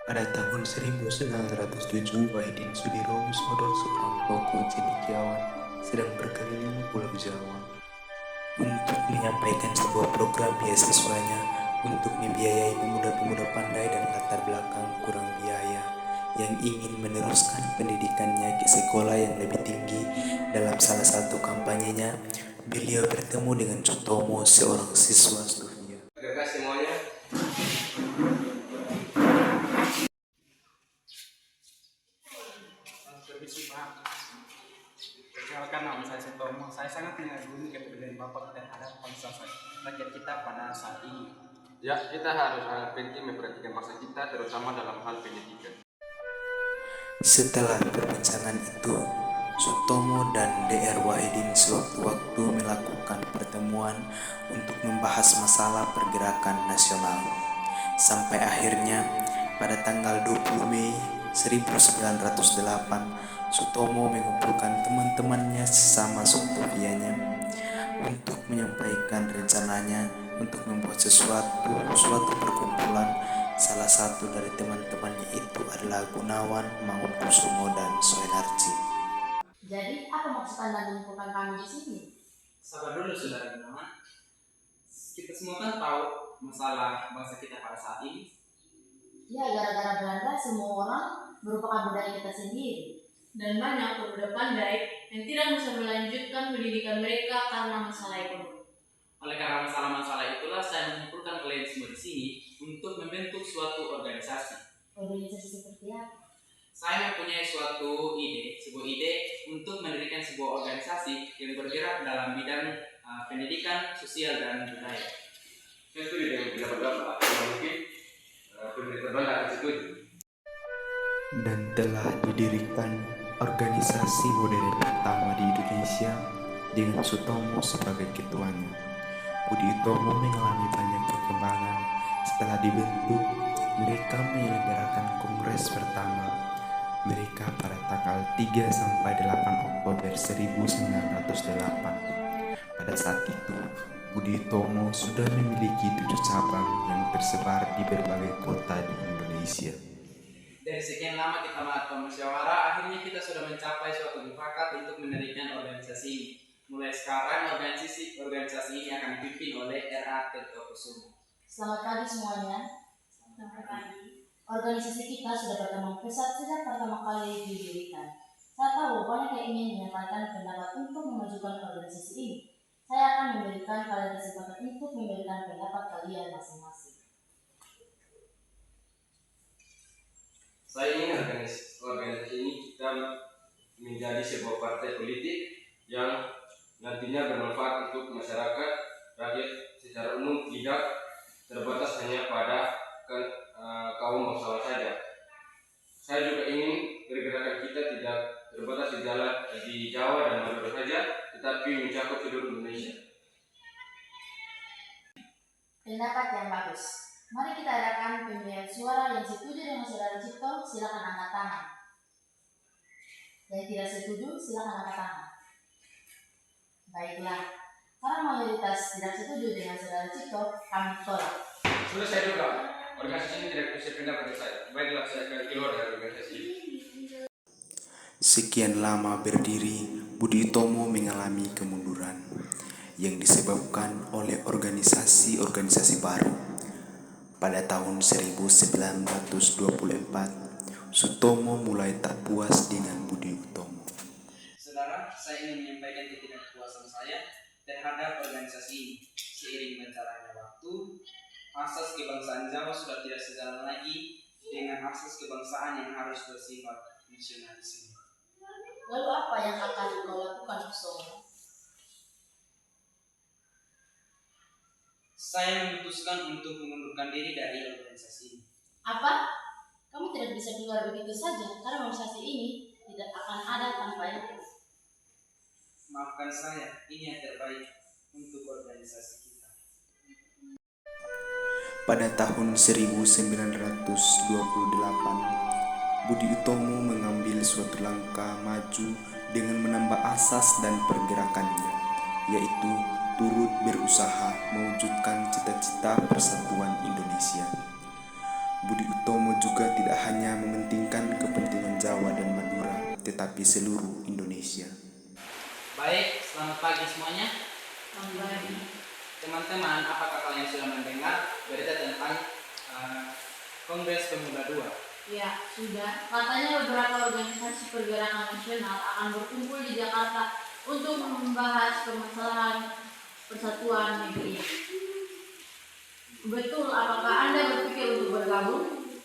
Pada tahun 1907, Wahidin Sudirohusodo, seorang tokoh cendekiawan, sedang berkeliling Pulau Jawa untuk menyampaikan sebuah program beasiswanya untuk membiayai pemuda-pemuda pandai dan latar belakang kurang biaya yang ingin meneruskan pendidikannya ke sekolah yang lebih tinggi. Dalam salah satu kampanyenya, beliau bertemu dengan Sutomo, seorang siswa Stovia. Terima kasih semuanya. Permisi Pak, perkenalkan nama saya Sutomo. Saya sangat mengagumi kepedulian Bapak terhadap bangsa rakyat kita pada saat ini. Ya, kita harus sangat penting memperhatikan bangsa kita, terutama dalam hal pendidikan. Setelah perbincangan itu, Sutomo dan Dr. Wahidin sewaktu-waktu melakukan pertemuan untuk membahas masalah pergerakan nasional. Sampai akhirnya pada tanggal 20 Mei 1908, Sutomo mengumpulkan teman-temannya sesama Sotovianya untuk menyampaikan rencananya untuk membuat suatu perkumpulan. Salah satu dari teman-temannya itu adalah Gunawan, Mangunkusumo, dan Soenarji. Jadi, apa maksud Anda mengumpulkan kami di sini? Sabar dulu Saudara Gunawan. Kita semua kan tahu masalah bangsa kita pada saat ini. Ya, gara-gara Belanda, semua orang merupakan budaya kita sendiri. Dan banyak pemuda pandai yang tidak bisa melanjutkan pendidikan mereka karena masalah ekonomi. Oleh karena masalah-masalah itulah saya mengumpulkan kalian semua di sini untuk membentuk suatu organisasi. Organisasi seperti apa? Saya mempunyai sebuah ide untuk mendirikan sebuah organisasi yang bergerak dalam bidang pendidikan, sosial, dan budaya. Saya setuju dengan pendapat Bapak. Mungkin pemerintah Belanda akan setuju. Dan telah didirikan organisasi modern pertama di Indonesia dengan Sutomo sebagai ketuanya. Budi Utomo mengalami banyak perkembangan. Setelah dibentuk, mereka menyelenggarakan kongres pertama mereka pada tanggal 3 sampai 8 Oktober 1908. Pada saat itu, Budi Utomo sudah memiliki 7 cabang yang tersebar di berbagai kota di Indonesia. Dari sekian lama kita melakukan musyawarah, akhirnya kita sudah mencapai suatu mufakat untuk mendirikan organisasi ini. Mulai sekarang organisasi ini akan dipimpin oleh R.A. Tirtokusumo. Selamat pagi semuanya. Selamat pagi. Organisasi kita sudah berkembang pesat sejak pertama kali didirikan. Saya tahu banyak yang ingin menyampaikan pendapat untuk memajukan organisasi ini. Saya akan memberikan kalian kesempatan untuk memberikan pendapat kalian masing-masing. Saya ingin organisasi ini kita menjadi sebuah partai politik yang nantinya bermanfaat untuk masyarakat, rakyat secara umum, tidak terbatas hanya pada kaum bangsawan saja. Saya juga ingin pergerakan kita tidak terbatas di Jawa dan Madura saja, tetapi mencakup seluruh Indonesia. Pendapat yang bagus. Mari kita adakan pemilihan suara. Yang setuju dengan Saudara Cipto, silakan angkat tangan. Yang tidak setuju, silakan angkat tangan. Baiklah, karena mayoritas tidak setuju dengan Saudara Cipto, kami tolak. Sudah saya duga, organisasi ini tidak bisa pindah pada saya. Baiklah, saya akan keluar dari organisasi ini. Sekian lama berdiri, Budi Utomo mengalami kemunduran yang disebabkan oleh organisasi-organisasi baru. Pada tahun 1924, Sutomo mulai tak puas dengan Budi Utomo. Saudara, saya ingin menyampaikan ketidakpuasan saya terhadap organisasi ini. Seiring berjalannya waktu, asas kebangsaan Jawa sudah tidak sejalan lagi dengan asas kebangsaan yang harus bersifat nasionalisme. Lalu apa yang akan kau lakukan, Kusumo? Saya memutuskan untuk mengundurkan diri dari organisasi ini. Apa? Kamu tidak bisa keluar begitu saja karena organisasi ini tidak akan ada tanpa itu. Maafkan saya, ini yang terbaik untuk organisasi kita. Pada tahun 1928, Budi Utomo mengambil suatu langkah maju dengan menambah asas dan pergerakannya, yaitu turut berusaha mewujudkan cita-cita persatuan Indonesia. Budi Utomo juga tidak hanya mementingkan kepentingan Jawa dan Madura, tetapi seluruh Indonesia. Baik, selamat pagi semuanya. Kembali. Teman-teman, apakah kalian sudah mendengar berita tentang Kongres Pemuda II? Ya, sudah. Katanya beberapa organisasi pergerakan nasional akan berkumpul di Jakarta untuk membahas permasalahan persatuan negeri. Betul, apakah Anda berpikir untuk bergabung?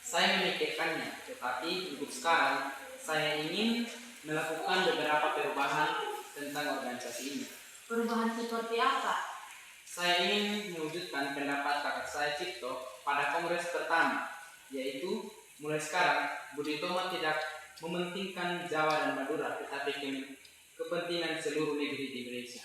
Saya memikirkannya, tetapi untuk sekarang saya ingin melakukan beberapa perubahan tentang organisasi ini. Perubahan seperti apa? Saya ingin mewujudkan pendapat kakak saya Cipto pada kongres pertama, yaitu mulai sekarang Budi Utomo tidak mementingkan Jawa dan Madura, tetapi kepentingan seluruh negeri di Indonesia.